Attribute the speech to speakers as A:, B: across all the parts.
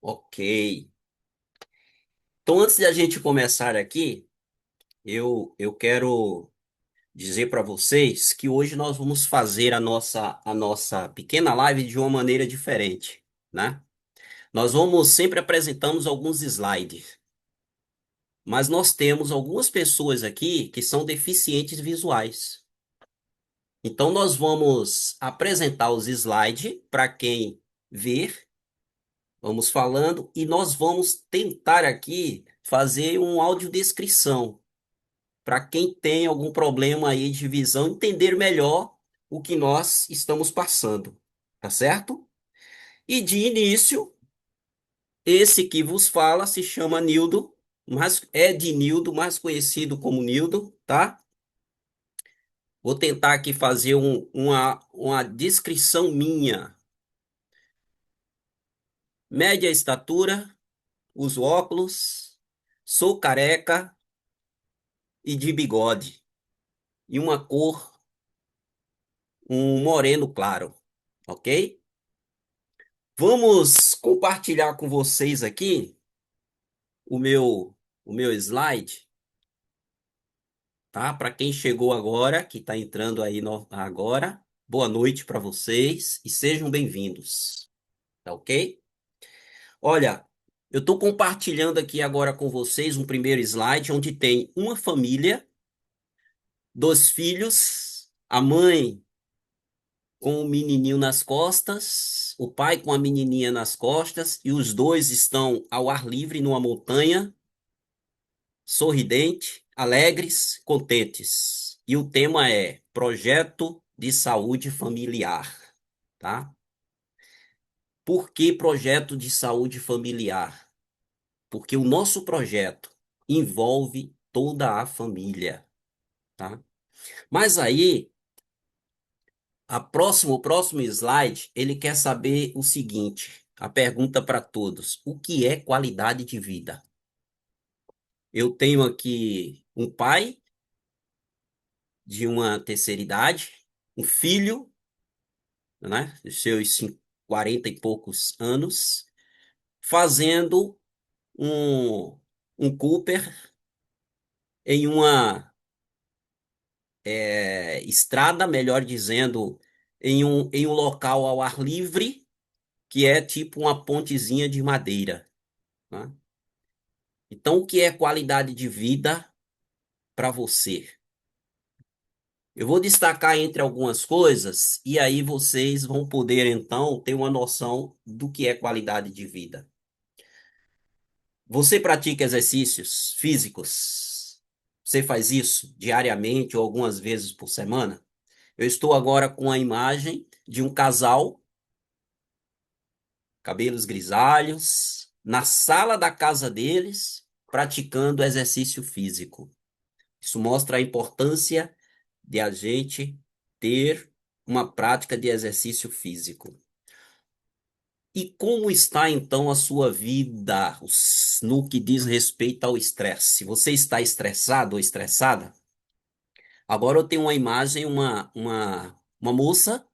A: Ok. Então, antes de a gente começar aqui, eu quero dizer para vocês que hoje nós vamos fazer a nossa pequena live de uma maneira diferente, né? Nós vamos sempre apresentamos alguns slides, mas nós temos algumas pessoas aqui que são deficientes visuais. Então, nós vamos apresentar os slides para quem ver, vamos falando, e nós vamos tentar aqui fazer uma audiodescrição para quem tem algum problema aí de visão entender melhor o que nós estamos passando, tá certo? E de início, esse que vos fala se chama Nildo, mas é de Nildo, mais conhecido como Nildo, tá? Vou tentar aqui fazer uma descrição minha. Média estatura, uso óculos, sou careca e de bigode, e uma cor, um moreno claro, ok? Vamos compartilhar com vocês aqui o meu o meu slide, tá? Para quem chegou agora, que está entrando aí agora, boa noite para vocês e sejam bem-vindos, tá ok? Olha, eu estou compartilhando aqui agora com vocês um primeiro slide onde tem uma família, dois filhos, a mãe com o menininho nas costas, o pai com a menininha nas costas e os dois estão ao ar livre numa montanha sorridente, alegres, contentes. E o tema é Projeto de Saúde Familiar, tá? Por que projeto de saúde familiar? Porque o nosso projeto envolve toda a família, tá? Mas aí, o próximo slide, ele quer saber o seguinte, a pergunta para todos: o que é qualidade de vida? Eu tenho aqui um pai de uma terceira idade, um filho, né, dos seus 40 e poucos anos, fazendo um, um Cooper em uma estrada, melhor dizendo, em um local ao ar livre, que é tipo uma pontezinha de madeira, né? Então, o que é qualidade de vida para você? Eu vou destacar entre algumas coisas e aí vocês vão poder então ter uma noção do que é qualidade de vida. Você pratica exercícios físicos? Você faz isso diariamente ou algumas vezes por semana? Eu estou agora com a imagem de um casal, cabelos grisalhos, na sala da casa deles, praticando exercício físico. Isso mostra a importância de a gente ter uma prática de exercício físico. E como está então a sua vida no que diz respeito ao estresse? Se você está estressado ou estressada, agora eu tenho uma imagem, uma moça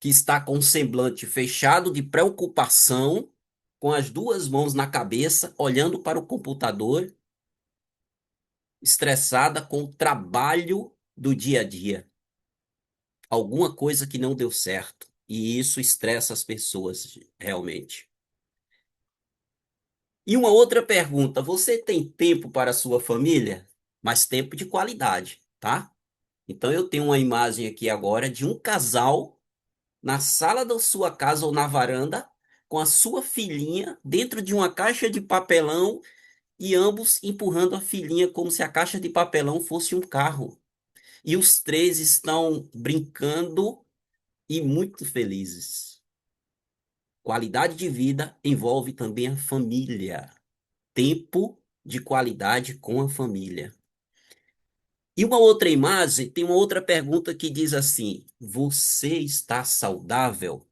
A: que está com um semblante fechado de preocupação, com as duas mãos na cabeça, olhando para o computador, estressada com o trabalho do dia a dia. Alguma coisa que não deu certo. E isso estressa as pessoas, realmente. E uma outra pergunta: você tem tempo para a sua família? Mas tempo de qualidade, tá? Então eu tenho uma imagem aqui agora de um casal na sala da sua casa ou na varanda com a sua filhinha dentro de uma caixa de papelão e ambos empurrando a filhinha como se a caixa de papelão fosse um carro. E os três estão brincando e muito felizes. Qualidade de vida envolve também a família. Tempo de qualidade com a família. E uma outra imagem, tem uma outra pergunta que diz assim: você está saudável?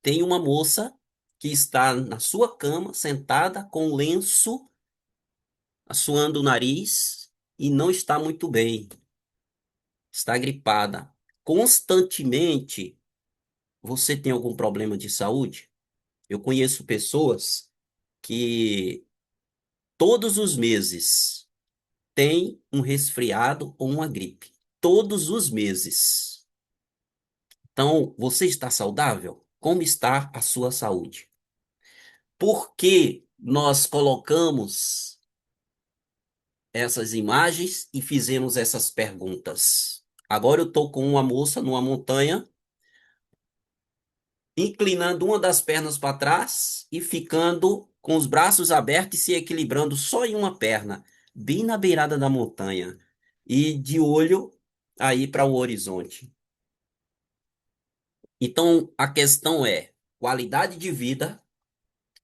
A: Tem uma moça que está na sua cama, sentada com um lenço, assoando o nariz e não está muito bem. Está gripada. Constantemente, você tem algum problema de saúde? Eu conheço pessoas que todos os meses têm um resfriado ou uma gripe. Todos os meses. Então, você está saudável? Como está a sua saúde? Por que nós colocamos essas imagens e fizemos essas perguntas? Agora eu estou com uma moça numa montanha, inclinando uma das pernas para trás e ficando com os braços abertos e se equilibrando só em uma perna, bem na beirada da montanha e de olho aí para o horizonte. Então, a questão é: qualidade de vida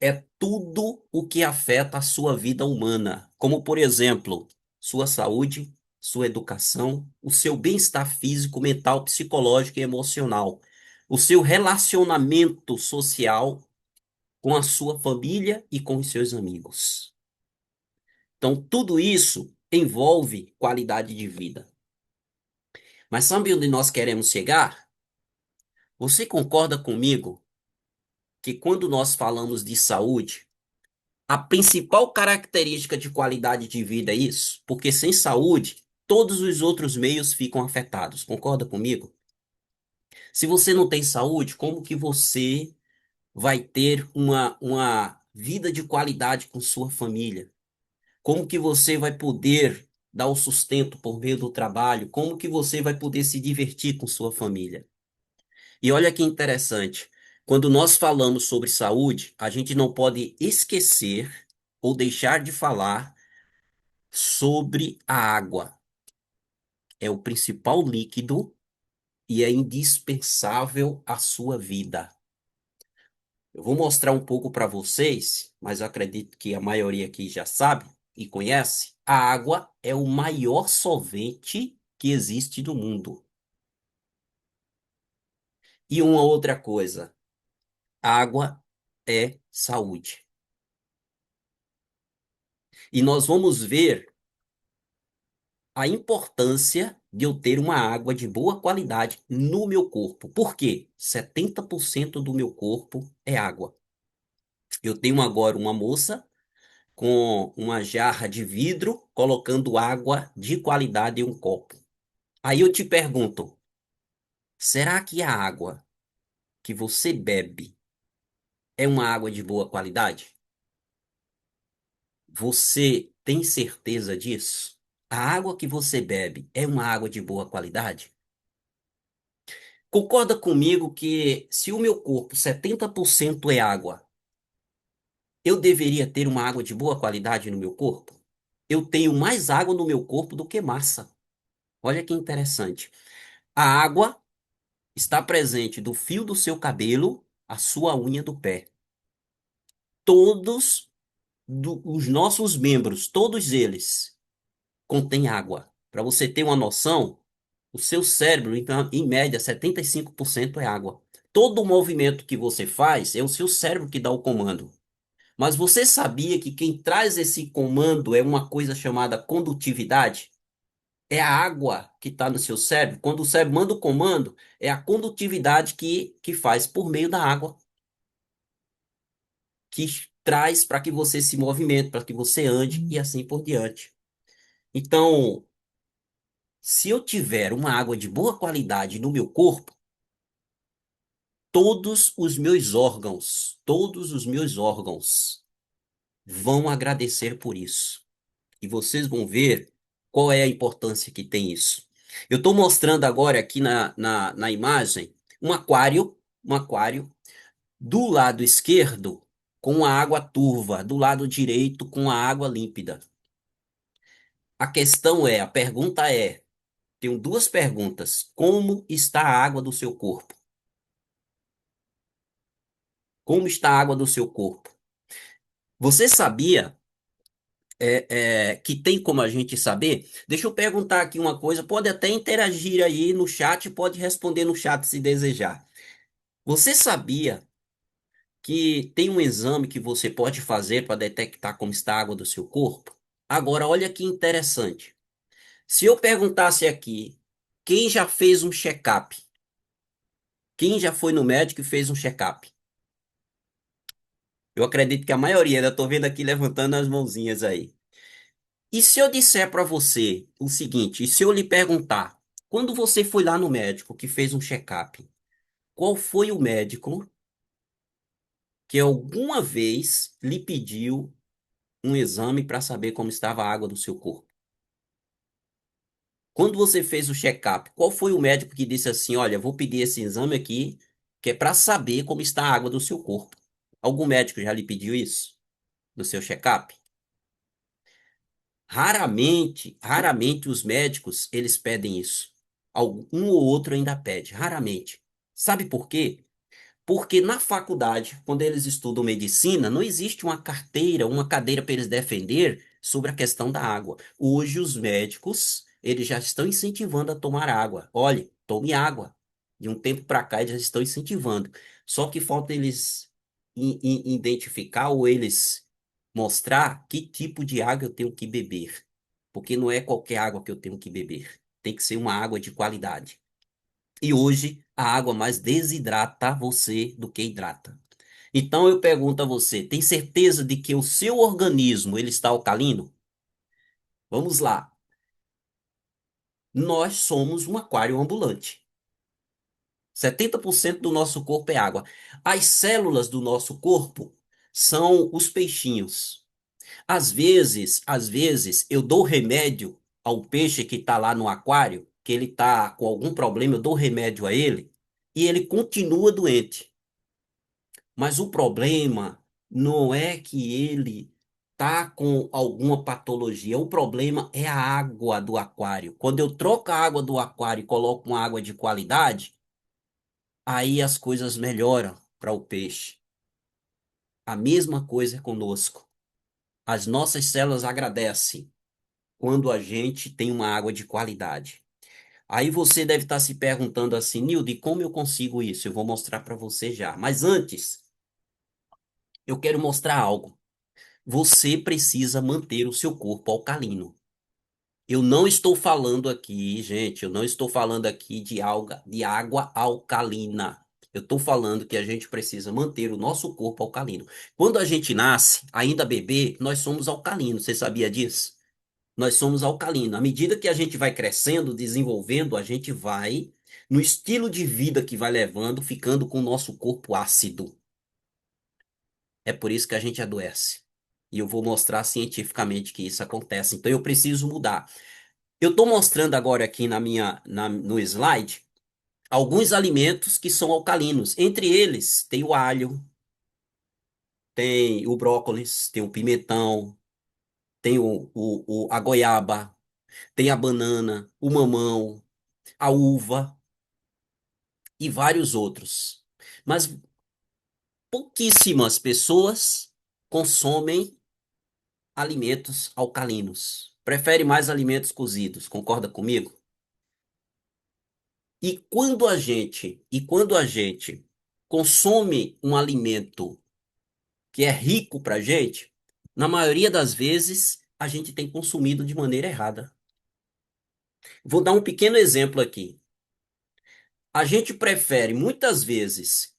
A: é tudo o que afeta a sua vida humana, como, por exemplo, sua saúde, sua educação, o seu bem-estar físico, mental, psicológico e emocional, o seu relacionamento social com a sua família e com os seus amigos. Então, tudo isso envolve qualidade de vida. Mas sabe onde nós queremos chegar? Você concorda comigo que quando nós falamos de saúde, a principal característica de qualidade de vida é isso? Porque sem saúde, todos os outros meios ficam afetados. Concorda comigo? Se você não tem saúde, como que você vai ter uma vida de qualidade com sua família? Como que você vai poder dar o sustento por meio do trabalho? Como que você vai poder se divertir com sua família? E olha que interessante. Quando nós falamos sobre saúde, a gente não pode esquecer ou deixar de falar sobre a água. É o principal líquido e é indispensável à sua vida. Eu vou mostrar um pouco para vocês, mas eu acredito que a maioria aqui já sabe e conhece. A água é o maior solvente que existe no mundo. E uma outra coisa, a água é saúde. E nós vamos ver a importância de eu ter uma água de boa qualidade no meu corpo. Por quê? 70% do meu corpo é água. Eu tenho agora uma moça com uma jarra de vidro colocando água de qualidade em um copo. Aí eu te pergunto, será que a água que você bebe é uma água de boa qualidade? Você tem certeza disso? A água que você bebe é uma água de boa qualidade? Concorda comigo que se o meu corpo 70% é água, eu deveria ter uma água de boa qualidade no meu corpo? Eu tenho mais água no meu corpo do que massa. Olha que interessante. A água está presente do fio do seu cabelo à sua unha do pé. Todos os nossos membros, todos eles, contêm água. Para você ter uma noção, o seu cérebro, então, em média, 75% é água. Todo o movimento que você faz é o seu cérebro que dá o comando. Mas você sabia que quem traz esse comando é uma coisa chamada condutividade? É a água que está no seu cérebro. Quando o cérebro manda o comando, é a condutividade que faz por meio da água, que traz para que você se movimente, para que você ande e assim por diante. Então, se eu tiver uma água de boa qualidade no meu corpo, todos os meus órgãos vão agradecer por isso. E vocês vão ver qual é a importância que tem isso. Eu estou mostrando agora aqui na imagem um aquário do lado esquerdo com a água turva, do lado direito com a água límpida. A pergunta é, tenho duas perguntas. Como está a água do seu corpo? Como está a água do seu corpo? Você sabia que tem como a gente saber? Deixa eu perguntar aqui uma coisa, pode até interagir aí no chat, pode responder no chat se desejar. Você sabia que tem um exame que você pode fazer para detectar como está a água do seu corpo? Agora, olha que interessante. Se eu perguntasse aqui, quem já fez um check-up? Quem já foi no médico e fez um check-up? Eu acredito que a maioria, ainda tô vendo aqui levantando as mãozinhas aí. E se eu disser para você o seguinte, e se eu lhe perguntar, quando você foi lá no médico que fez um check-up, qual foi o médico que alguma vez lhe pediu um exame para saber como estava a água do seu corpo? Quando você fez o check-up, qual foi o médico que disse assim, olha, vou pedir esse exame aqui, que é para saber como está a água do seu corpo? Algum médico já lhe pediu isso no seu check-up? Raramente os médicos, eles pedem isso. Um ou outro ainda pede, raramente. Sabe por quê? Porque na faculdade, quando eles estudam medicina, não existe uma carteira, uma cadeira para eles defender sobre a questão da água. Hoje os médicos, eles já estão incentivando a tomar água. Olhe, tome água. De um tempo para cá eles já estão incentivando. Só que falta eles identificar ou eles mostrar que tipo de água eu tenho que beber. Porque não é qualquer água que eu tenho que beber. Tem que ser uma água de qualidade. E hoje a água mais desidrata você do que hidrata. Então eu pergunto a você, tem certeza de que o seu organismo ele está alcalino? Vamos lá. Nós somos um aquário ambulante. 70% do nosso corpo é água. As células do nosso corpo são os peixinhos. Às vezes eu dou remédio ao peixe que está lá no aquário, que ele está com algum problema, eu dou remédio a ele e ele continua doente. Mas o problema não é que ele tá com alguma patologia. O problema é a água do aquário. Quando eu troco a água do aquário e coloco uma água de qualidade, aí as coisas melhoram para o peixe. A mesma coisa é conosco. As nossas células agradecem quando a gente tem uma água de qualidade. Aí você deve estar se perguntando assim, Nilde, como eu consigo isso? Eu vou mostrar para você já. Mas antes, eu quero mostrar algo. Você precisa manter o seu corpo alcalino. Eu não estou falando aqui, gente, eu não estou falando aqui de água alcalina. Eu estou falando que a gente precisa manter o nosso corpo alcalino. Quando a gente nasce, ainda bebê, nós somos alcalinos. Você sabia disso? Nós somos alcalinos. À medida que a gente vai crescendo, desenvolvendo, a gente vai, no estilo de vida que vai levando, ficando com o nosso corpo ácido. É por isso que a gente adoece. E eu vou mostrar cientificamente que isso acontece. Então eu preciso mudar. Eu estou mostrando agora aqui no slide alguns alimentos que são alcalinos. Entre eles tem o alho, tem o brócolis, tem o pimentão, tem a goiaba, tem a banana, o mamão, a uva e vários outros. Mas pouquíssimas pessoas consomem alimentos alcalinos. Prefere mais alimentos cozidos, concorda comigo? E quando a gente consome um alimento que é rico para gente, na maioria das vezes a gente tem consumido de maneira errada. Vou dar um pequeno exemplo aqui. A gente prefere muitas vezes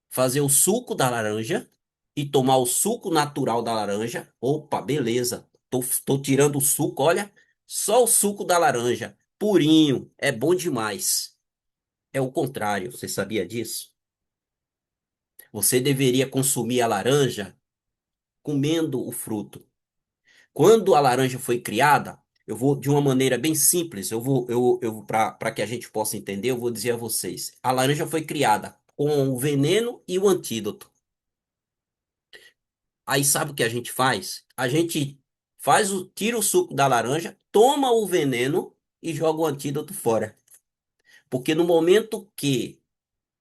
A: fazer o suco da laranja e tomar o suco natural da laranja. Opa, beleza. Tô tirando o suco, olha, só o suco da laranja, purinho, é bom demais. É o contrário, você sabia disso? Você deveria consumir a laranja comendo o fruto. Quando a laranja foi criada, eu vou de uma maneira bem simples, para que a gente possa entender, eu vou dizer a vocês. A laranja foi criada com o veneno e o antídoto. Aí sabe o que a gente faz? A gente tira o suco da laranja, toma o veneno e joga o antídoto fora. Porque no momento que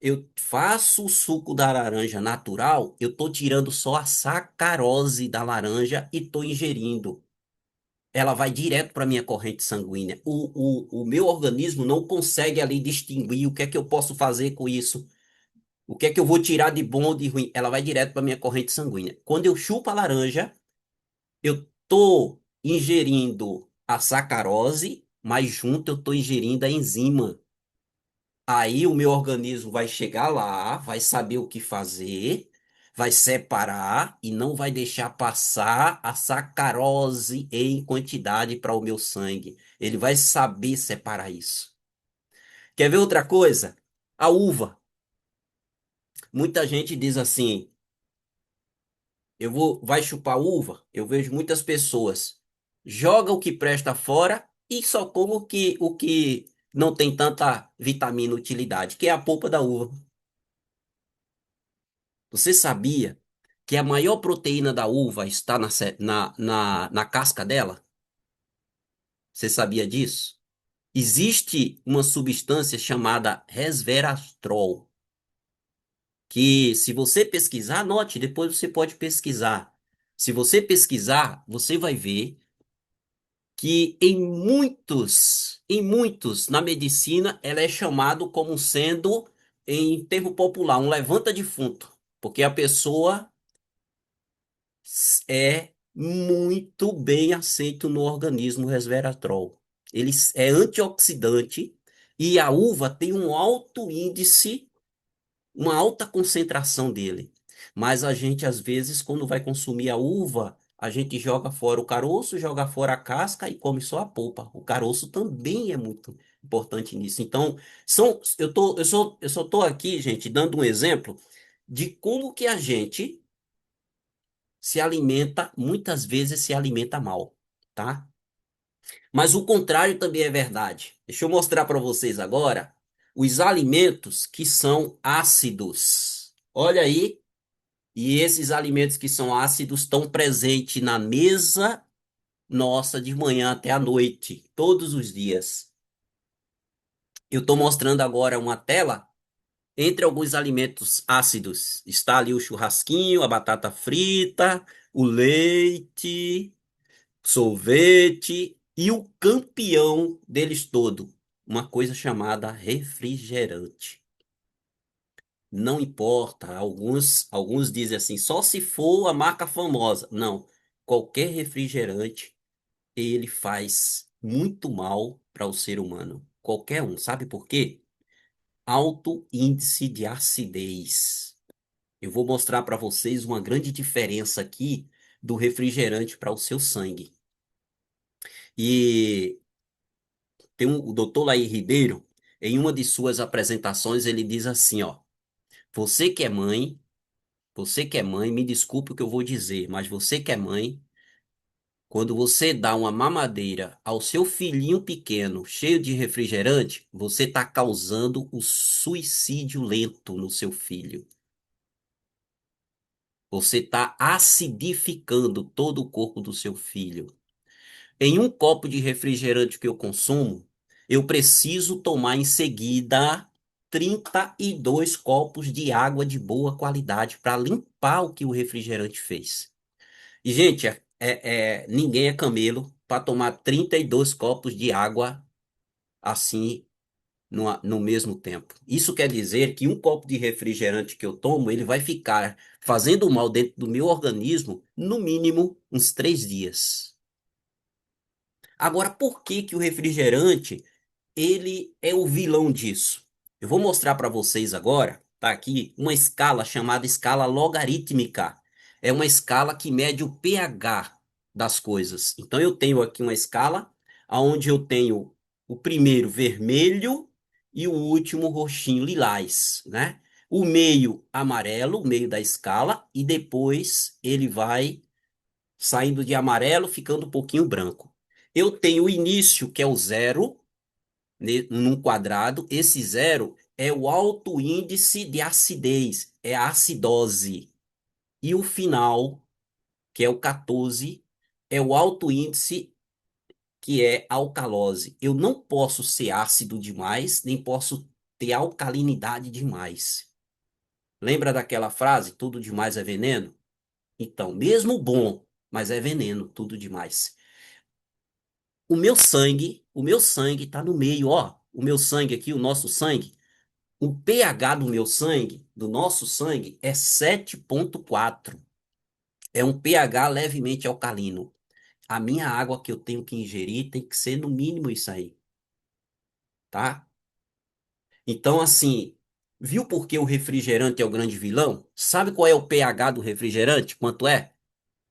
A: eu faço o suco da laranja natural, eu tô tirando só a sacarose da laranja e tô ingerindo. Ela vai direto para minha corrente sanguínea. O meu organismo não consegue ali distinguir o que é que eu posso fazer com isso. O que é que eu vou tirar de bom ou de ruim? Ela vai direto para minha corrente sanguínea. Quando eu chupo a laranja, eu tô ingerindo a sacarose, mas junto eu tô ingerindo a enzima. Aí o meu organismo vai chegar lá, vai saber o que fazer, vai separar e não vai deixar passar a sacarose em quantidade para o meu sangue. Ele vai saber separar isso. Quer ver outra coisa? A uva. Muita gente diz assim: vai chupar uva? Eu vejo muitas pessoas joga o que presta fora e só come o que não tem tanta vitamina e utilidade, que é a polpa da uva. Você sabia que a maior proteína da uva está na casca dela? Você sabia disso? Existe uma substância chamada resveratrol, que se você pesquisar, anote, depois você pode pesquisar. Se você pesquisar, você vai ver que na medicina, ela é chamado como sendo, em termo popular, um levanta-defunto, porque a pessoa é muito bem aceito no organismo resveratrol. Ele é antioxidante e a uva tem um alto índice, uma alta concentração dele. Mas a gente, às vezes, quando vai consumir a uva, a gente joga fora o caroço, joga fora a casca e come só a polpa. O caroço também é muito importante nisso. Então, eu só tô aqui, gente, dando um exemplo de como que a gente se alimenta, muitas vezes se alimenta mal, tá? Mas o contrário também é verdade. Deixa eu mostrar para vocês agora os alimentos que são ácidos. Olha aí, e esses alimentos que são ácidos estão presentes na mesa nossa de manhã até a noite, todos os dias. Eu estou mostrando agora uma tela entre alguns alimentos ácidos. Está ali o churrasquinho, a batata frita, o leite, sorvete e o campeão deles todo, uma coisa chamada refrigerante. Não importa, alguns dizem assim, só se for a marca famosa. Não, qualquer refrigerante ele faz muito mal para o ser humano. Qualquer um, sabe por quê? Alto índice de acidez. Eu vou mostrar para vocês uma grande diferença aqui do refrigerante para o seu sangue. E o doutor Laí Ribeiro, em uma de suas apresentações, ele diz assim, ó, você que é mãe, você que é mãe, me desculpe o que eu vou dizer, mas você que é mãe, quando você dá uma mamadeira ao seu filhinho pequeno, cheio de refrigerante, você está causando o suicídio lento no seu filho. Você está acidificando todo o corpo do seu filho. Em um copo de refrigerante que eu consumo, eu preciso tomar em seguida 32 copos de água de boa qualidade para limpar o que o refrigerante fez. E, gente, ninguém é camelo para tomar 32 copos de água assim no mesmo tempo. Isso quer dizer que um copo de refrigerante que eu tomo, ele vai ficar fazendo mal dentro do meu organismo, no mínimo, uns 3 dias. Agora, por que que o refrigerante ele é o vilão disso? Eu vou mostrar para vocês agora, tá aqui, uma escala chamada escala logarítmica. É uma escala que mede o pH das coisas. Então eu tenho aqui uma escala onde eu tenho o primeiro vermelho e o último roxinho lilás, né? O meio amarelo, o meio da escala, e depois ele vai saindo de amarelo, ficando um pouquinho branco. Eu tenho o início, que é o zero, num quadrado. Esse zero é o alto índice de acidez, é a acidose. E o final, que é o 14, é o alto índice, que é a alcalose. Eu não posso ser ácido demais, nem posso ter alcalinidade demais. Lembra daquela frase, tudo demais é veneno? Então, mesmo bom, mas é veneno, tudo demais. O meu sangue tá no meio, ó. O meu sangue aqui, o nosso sangue, o pH do meu sangue, do nosso sangue, é 7,4. É um pH levemente alcalino. A minha água que eu tenho que ingerir tem que ser no mínimo isso aí, tá? Então, assim, Viu por que o refrigerante é o grande vilão? Sabe qual é o pH do refrigerante? Quanto é?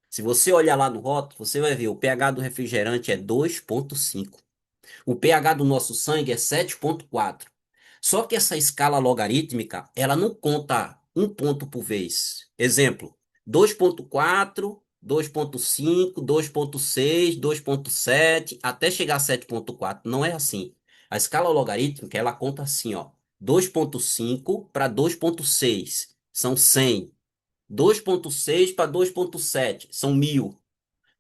A: Se você olhar lá no rótulo, você vai ver o pH do refrigerante é 2,5. O pH do nosso sangue é 7,4. Só que essa escala logarítmica, ela não conta um ponto por vez. Exemplo, 2,4, 2,5, 2,6, 2,7, até chegar a 7,4. Não é assim. A escala logarítmica, ela conta assim, ó. 2,5 para 2,6 são 100. 2,6 para 2,7 são 1.000.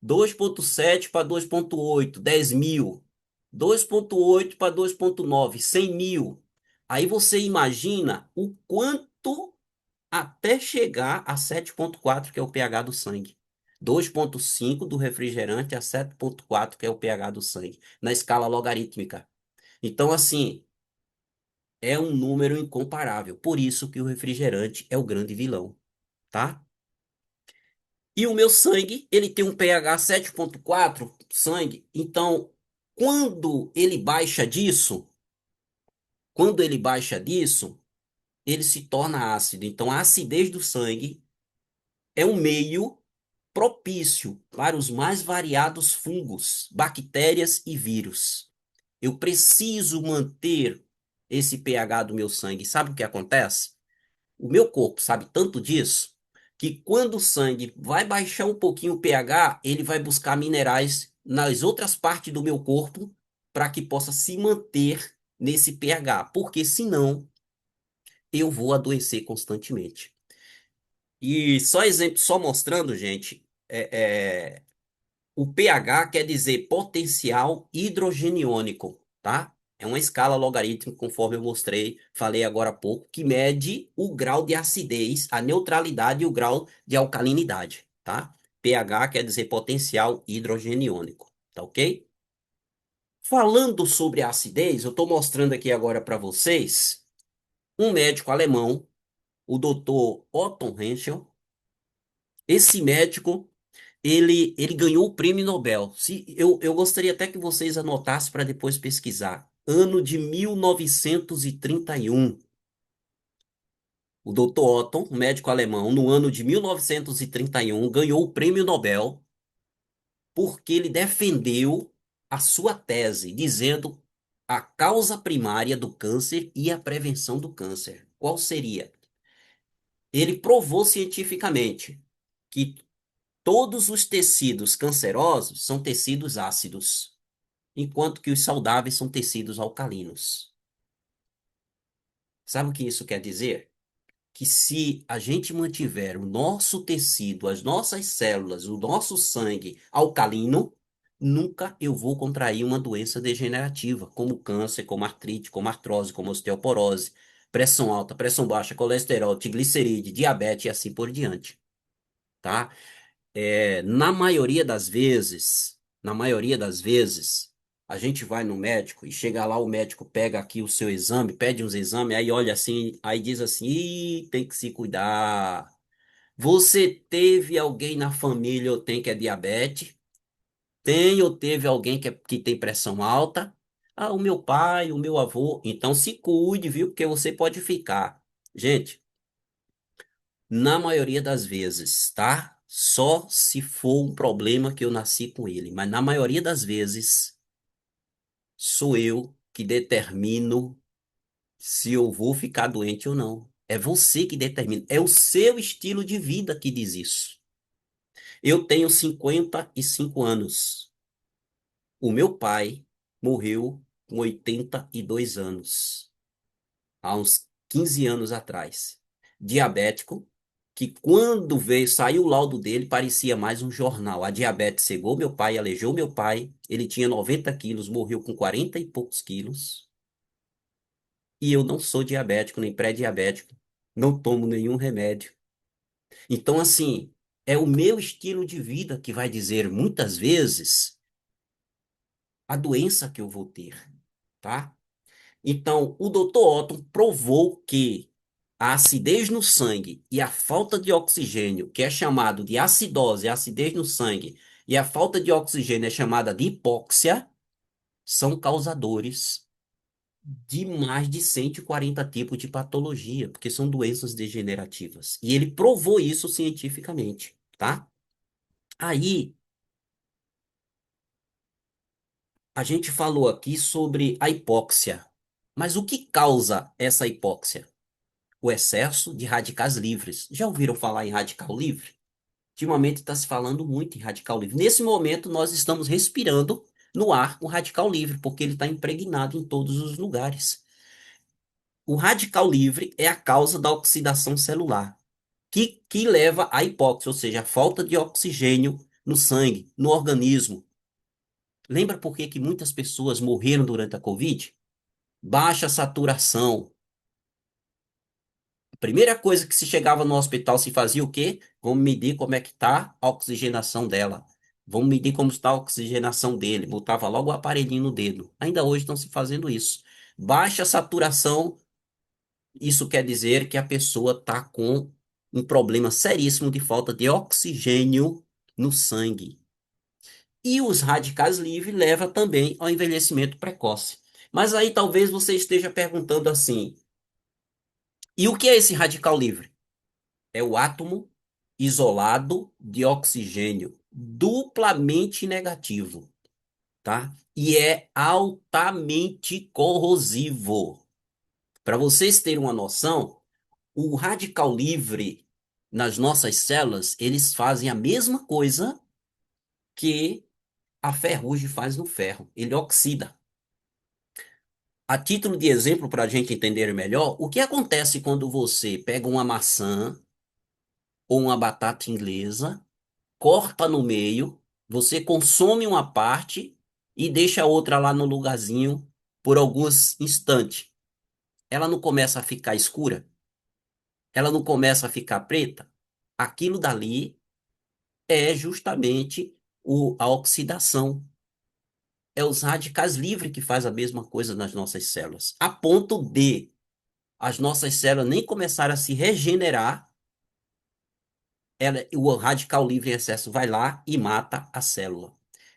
A: 2,7 para 2,8, 10 mil. 2,8 para 2,9, 100 mil. Aí você imagina o quanto até chegar a 7,4, que é o pH do sangue. 2,5 do refrigerante a 7,4, que é o pH do sangue, na escala logarítmica. Então, assim, é um número incomparável. Por isso que o refrigerante é o grande vilão, tá? E o meu sangue, ele tem um pH 7,4 sangue. Então, quando ele baixa disso, quando ele baixa disso, ele se torna ácido. Então, a acidez do sangue é um meio propício para os mais variados fungos, bactérias e vírus. Eu preciso manter esse pH do meu sangue. Sabe o que acontece? O meu corpo sabe tanto disso que quando o sangue vai baixar um pouquinho o pH, ele vai buscar minerais nas outras partes do meu corpo para que possa se manter nesse pH, porque senão eu vou adoecer constantemente. E só exemplo, só mostrando, gente, o pH quer dizer potencial hidrogeniônico, tá? É uma escala logarítmica, conforme eu mostrei, falei agora há pouco, que mede o grau de acidez, a neutralidade e o grau de alcalinidade, tá? pH quer dizer potencial hidrogeniônico, tá ok? Falando sobre a acidez, eu estou mostrando aqui agora para vocês um médico alemão, o Dr. Otto Henschel. Esse médico ele ganhou o prêmio Nobel. Eu gostaria até que vocês anotassem para depois pesquisar. Ano de 1931. O Dr. Otto, um médico alemão, no ano de 1931, ganhou o prêmio Nobel porque ele defendeu a sua tese, dizendo a causa primária do câncer e a prevenção do câncer. Qual seria? Ele provou cientificamente que todos os tecidos cancerosos são tecidos ácidos, enquanto que os saudáveis são tecidos alcalinos. Sabe o que isso quer dizer? Que se a gente mantiver o nosso tecido, as nossas células, o nosso sangue alcalino, nunca eu vou contrair uma doença degenerativa, como câncer, como artrite, como artrose, como osteoporose, pressão alta, pressão baixa, colesterol, triglicerídeo, diabetes e assim por diante, tá? Na maioria das vezes, a gente vai no médico e chega lá, o médico pega aqui o seu exame, pede uns exames, aí olha assim, aí diz assim, Ih, tem que se cuidar. Você teve alguém na família ou tem que é diabetes? Tem ou teve alguém que tem pressão alta? Ah, o meu pai, o meu avô. Então se cuide, viu? Porque você pode ficar. Gente, na maioria das vezes, tá? Só se for um problema que eu nasci com ele. Mas na maioria das vezes, sou eu que determino se eu vou ficar doente ou não. É você que determina. É o seu estilo de vida que diz isso. Eu tenho 55 anos. O meu pai morreu com 82 anos, há uns 15 anos atrás. Diabético, que quando veio, saiu o laudo dele, parecia mais um jornal. A diabetes cegou meu pai, aleijou meu pai. Ele tinha 90 quilos, morreu com 40 e poucos quilos. E eu não sou diabético, nem pré-diabético. Não tomo nenhum remédio. Então, assim, é o meu estilo de vida que vai dizer, muitas vezes, a doença que eu vou ter, tá? Então, o Dr. Otto provou que a acidez no sangue e a falta de oxigênio, que é chamado de acidose, acidez no sangue, e a falta de oxigênio é chamada de hipóxia, são causadores de mais de 140 tipos de patologia, porque são doenças degenerativas. E ele provou isso cientificamente, tá? Aí, a gente falou aqui sobre a hipóxia. Mas o que causa essa hipóxia? O excesso de radicais livres. Já ouviram falar em radical livre? Ultimamente está se falando muito em radical livre. Nesse momento, nós estamos respirando no ar o radical livre, porque ele está impregnado em todos os lugares. O radical livre é a causa da oxidação celular, que leva à hipóxia, ou seja, a falta de oxigênio no sangue, no organismo. Lembra por que que muitas pessoas morreram durante a Covid? Baixa saturação. A primeira coisa que se chegava no hospital se fazia o quê? Vamos medir como é que está a oxigenação dela. Vamos medir como está a oxigenação dele. Botava logo o aparelhinho no dedo. Ainda hoje estão se fazendo isso. Baixa saturação, isso quer dizer que a pessoa está com um problema seríssimo de falta de oxigênio no sangue. E os radicais livres levam também ao envelhecimento precoce. Mas aí talvez você esteja perguntando assim: e o que é esse radical livre? É o átomo isolado de oxigênio, duplamente negativo, tá? E é altamente corrosivo. Para vocês terem uma noção, o radical livre nas nossas células, eles fazem a mesma coisa que a ferrugem faz no ferro. Ele oxida. A título de exemplo, para a gente entender melhor, o que acontece quando você pega uma maçã ou uma batata inglesa, corta no meio, você consome uma parte e deixa a outra lá no lugarzinho por alguns instantes. Ela não começa a ficar escura? Ela não começa a ficar preta? Aquilo dali é justamente a oxidação. É os radicais livres que faz a mesma coisa nas nossas células. A ponto de as nossas células nem começarem a se regenerar, o radical livre em excesso vai lá e mata a célula.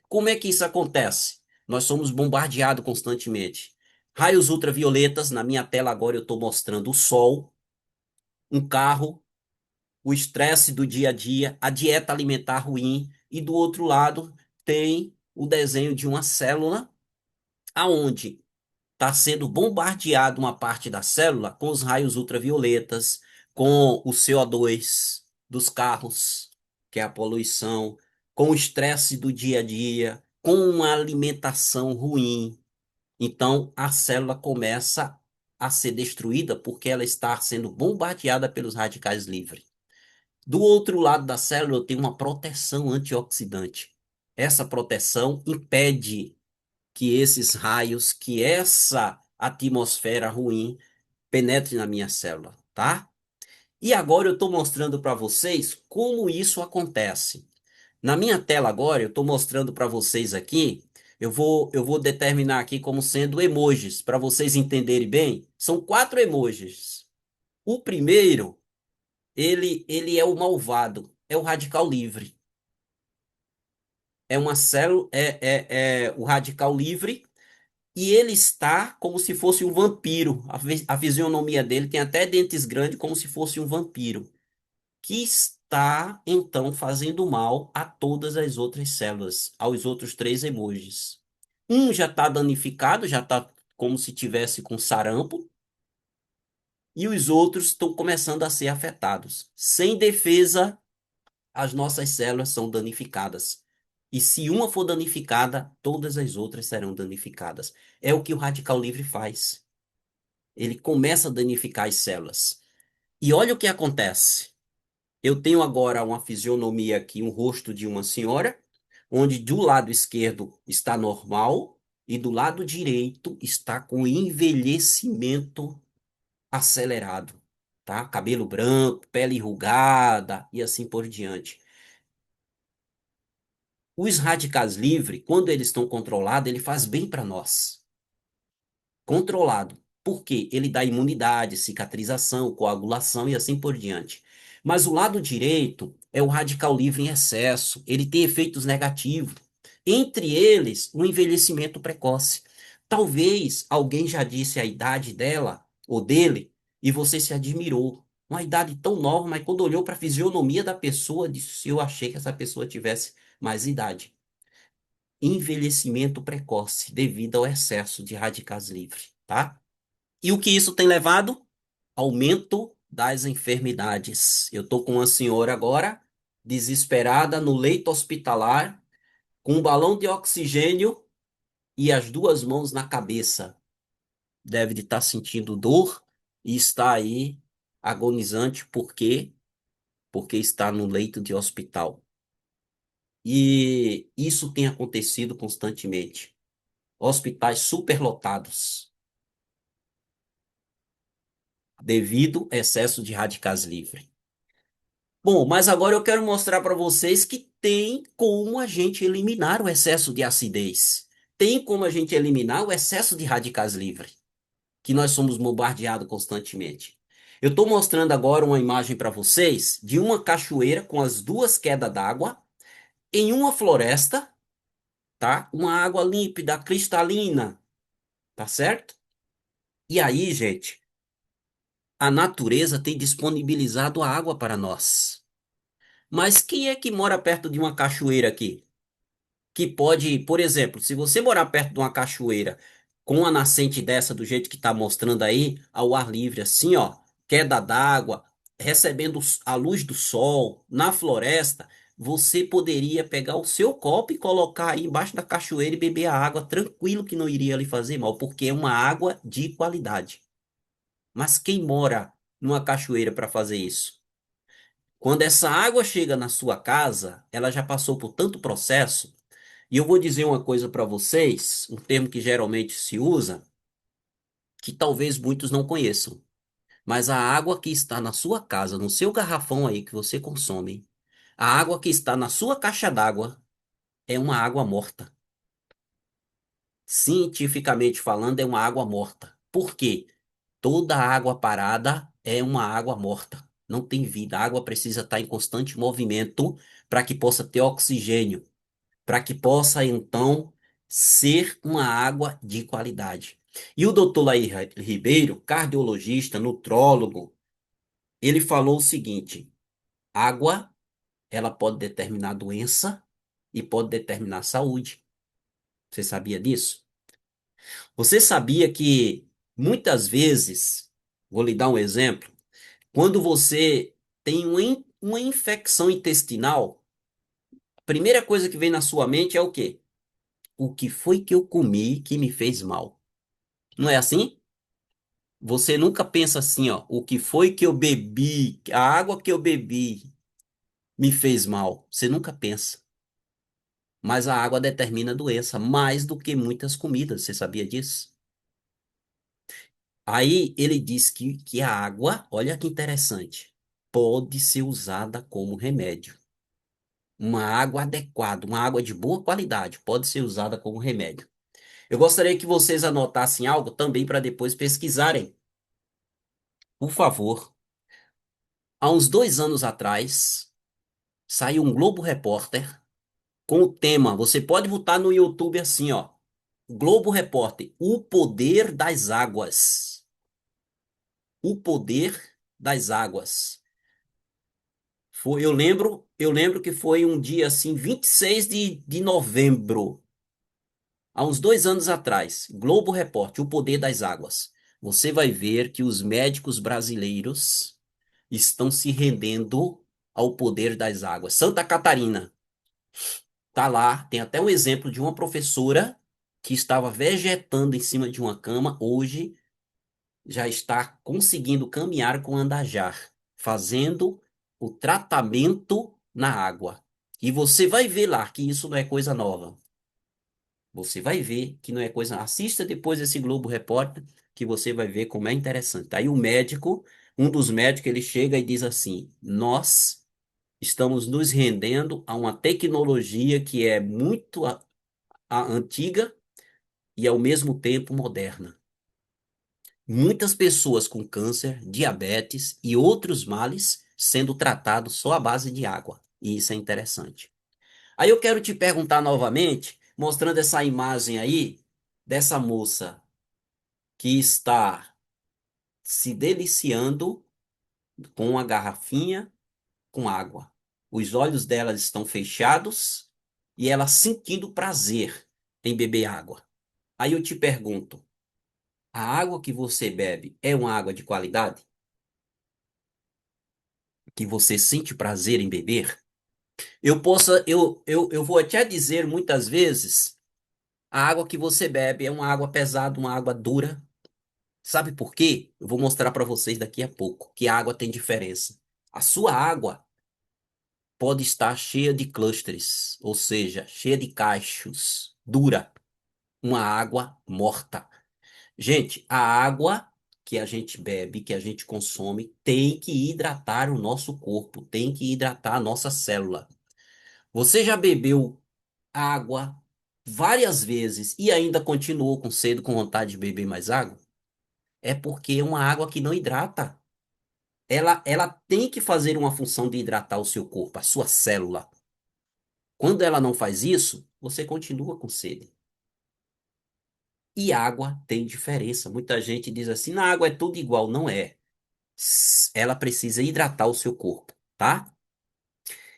A: Como é que isso acontece? Nós somos bombardeados constantemente. Raios ultravioletas, na minha tela agora eu estou mostrando o sol, um carro, o estresse do dia a dia, a dieta alimentar ruim, e do outro lado tem o desenho de uma célula aonde está sendo bombardeado uma parte da célula com os raios ultravioletas, com o CO2 dos carros, que é a poluição, com o estresse do dia a dia, com uma alimentação ruim. Então, a célula começa a ser destruída porque ela está sendo bombardeada pelos radicais livres. Do outro lado da célula tem uma proteção antioxidante. Essa proteção impede que esses raios, que essa atmosfera ruim penetre na minha célula, tá? E agora eu estou mostrando para vocês como isso acontece. Na minha tela agora, eu estou mostrando para vocês aqui, eu vou determinar aqui como sendo emojis, para vocês entenderem bem. São quatro emojis. O primeiro, ele é o malvado, é o radical livre. É uma célula, é o radical livre. E ele está como se fosse um vampiro. A fisionomia dele tem até dentes grandes, como se fosse um vampiro. Que está, então, fazendo mal a todas as outras células, aos outros três emojis. Um já está danificado, já está como se tivesse com sarampo, e os outros estão começando a ser afetados. Sem defesa, as nossas células são danificadas. E se uma for danificada, todas as outras serão danificadas. É o que o radical livre faz. Ele começa a danificar as células. E olha o que acontece. Eu tenho agora uma fisionomia aqui, um rosto de uma senhora, onde do lado esquerdo está normal e do lado direito está com envelhecimento acelerado, tá? Cabelo branco, pele enrugada e assim por diante. Os radicais livres, quando eles estão controlados, ele faz bem para nós. Controlado. Por quê? Ele dá imunidade, cicatrização, coagulação e assim por diante. Mas o lado direito é o radical livre em excesso. Ele tem efeitos negativos. Entre eles, o envelhecimento precoce. Talvez alguém já disse a idade dela ou dele e você se admirou. Uma idade tão nova, mas quando olhou para a fisionomia da pessoa, disse: Eu achei que essa pessoa tivesse mais idade. Envelhecimento precoce devido ao excesso de radicais livres, tá? E o que isso tem levado? Aumento das enfermidades. Eu tô com uma senhora agora desesperada no leito hospitalar, com um balão de oxigênio e as duas mãos na cabeça. Deve de estar sentindo dor e está aí agonizante. Por quê? Porque está no leito de hospital. E isso tem acontecido constantemente. Hospitais superlotados devido a excesso de radicais livres. Bom, mas agora eu quero mostrar para vocês que tem como a gente eliminar o excesso de acidez. Tem como a gente eliminar o excesso de radicais livres, que nós somos bombardeados constantemente. Eu estou mostrando agora uma imagem para vocês de uma cachoeira com as duas quedas d'água em uma floresta, tá? Uma água límpida, cristalina, tá certo? E aí, gente, a natureza tem disponibilizado a água para nós. Mas quem é que mora perto de uma cachoeira aqui? Que pode, por exemplo, se você morar perto de uma cachoeira com uma nascente dessa, do jeito que está mostrando aí, ao ar livre, assim, ó, queda d'água, recebendo a luz do sol, na floresta, você poderia pegar o seu copo e colocar aí embaixo da cachoeira e beber a água tranquilo que não iria lhe fazer mal, porque é uma água de qualidade. Mas quem mora numa cachoeira para fazer isso? Quando essa água chega na sua casa, ela já passou por tanto processo. E eu vou dizer uma coisa para vocês, um termo que geralmente se usa, que talvez muitos não conheçam. Mas a água que está na sua casa, no seu garrafão aí que você consome, a água que está na sua caixa d'água é uma água morta. Cientificamente falando, é uma água morta. Por quê? Toda água parada é uma água morta. Não tem vida. A água precisa estar em constante movimento para que possa ter oxigênio, para que possa então ser uma água de qualidade. E o doutor Laí Ribeiro, cardiologista, nutrólogo, ele falou o seguinte: água, ela pode determinar doença e pode determinar saúde. Você sabia disso? Você sabia que muitas vezes, vou lhe dar um exemplo, quando você tem uma infecção intestinal, a primeira coisa que vem na sua mente é o quê? O que foi que eu comi que me fez mal? Não é assim? Você nunca pensa assim, ó, o que foi que eu bebi, a água que eu bebi me fez mal. Você nunca pensa. Mas a água determina a doença mais do que muitas comidas. Você sabia disso? Aí ele diz que a água, olha que interessante, pode ser usada como remédio. Uma água adequada, uma água de boa qualidade, pode ser usada como remédio. Eu gostaria que vocês anotassem algo também para depois pesquisarem. Por favor, há uns 2 anos atrás, saiu um Globo Repórter com o tema. Você pode botar no YouTube assim, ó. Globo Repórter, o poder das águas. O poder das águas. Eu lembro que foi um dia assim, 26 de novembro, há uns 2 anos atrás. Globo Repórter, o poder das águas. Você vai ver que os médicos brasileiros estão se rendendo ao poder das águas. Santa Catarina. Tá lá, tem até um exemplo de uma professora que estava vegetando em cima de uma cama, hoje já está conseguindo caminhar com andajar, fazendo o tratamento na água. E você vai ver lá que isso não é coisa nova. Você vai ver que não é coisa. Assista depois esse Globo Repórter, que você vai ver como é interessante. Aí o médico, um dos médicos, ele chega e diz assim: Nós estamos nos rendendo a uma tecnologia que é muito antiga e ao mesmo tempo moderna. Muitas pessoas com câncer, diabetes e outros males sendo tratados só à base de água. E isso é interessante. Aí eu quero te perguntar novamente, mostrando essa imagem aí. dessa moça que está se deliciando com uma garrafinha com água. Os olhos dela estão fechados e ela sentindo prazer em beber água. Aí eu te pergunto, a água que você bebe é uma água de qualidade? Que você sente prazer em beber? Eu vou até dizer muitas vezes, a água que você bebe é uma água pesada, uma água dura. Sabe por quê? Eu vou mostrar para vocês daqui a pouco que a água tem diferença. A sua água pode estar cheia de clusters, ou seja, cheia de cachos, dura, uma água morta. Gente, a água que a gente bebe, que a gente consome, tem que hidratar o nosso corpo, tem que hidratar a nossa célula. Você já bebeu água várias vezes e ainda continuou com sede, com vontade de beber mais água? É porque é uma água que não hidrata. Ela tem que fazer uma função de hidratar o seu corpo, a sua célula. Quando ela não faz isso, você continua com sede. E água tem diferença. Muita gente diz assim: na água é tudo igual. Não é. Ela precisa hidratar o seu corpo, tá?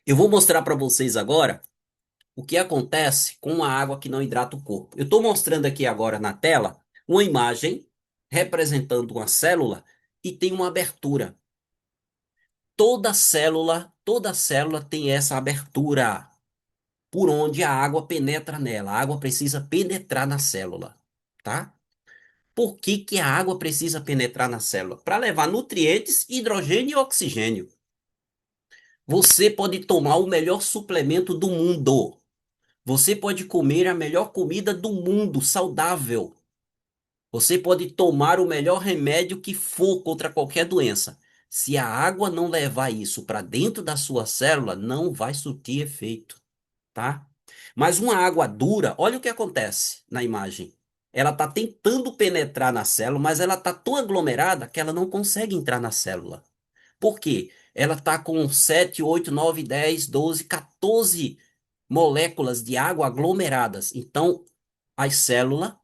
A: Eu vou mostrar para vocês agora o que acontece com a água que não hidrata o corpo. Eu estou mostrando aqui agora na tela uma imagem representando uma célula e tem uma abertura. Toda célula tem essa abertura por onde a água penetra nela. A água precisa penetrar na célula, tá? Por que que a água precisa penetrar na célula? Para levar nutrientes, hidrogênio e oxigênio. Você pode tomar o melhor suplemento do mundo. Você pode comer a melhor comida do mundo, saudável. Você pode tomar o melhor remédio que for contra qualquer doença. Se a água não levar isso para dentro da sua célula, não vai surtir efeito, tá? Mas uma água dura, olha o que acontece na imagem. Ela está tentando penetrar na célula, mas ela está tão aglomerada que ela não consegue entrar na célula. Por quê? Ela está com 7, 8, 9, 10, 12, 14 moléculas de água aglomeradas. Então, as células,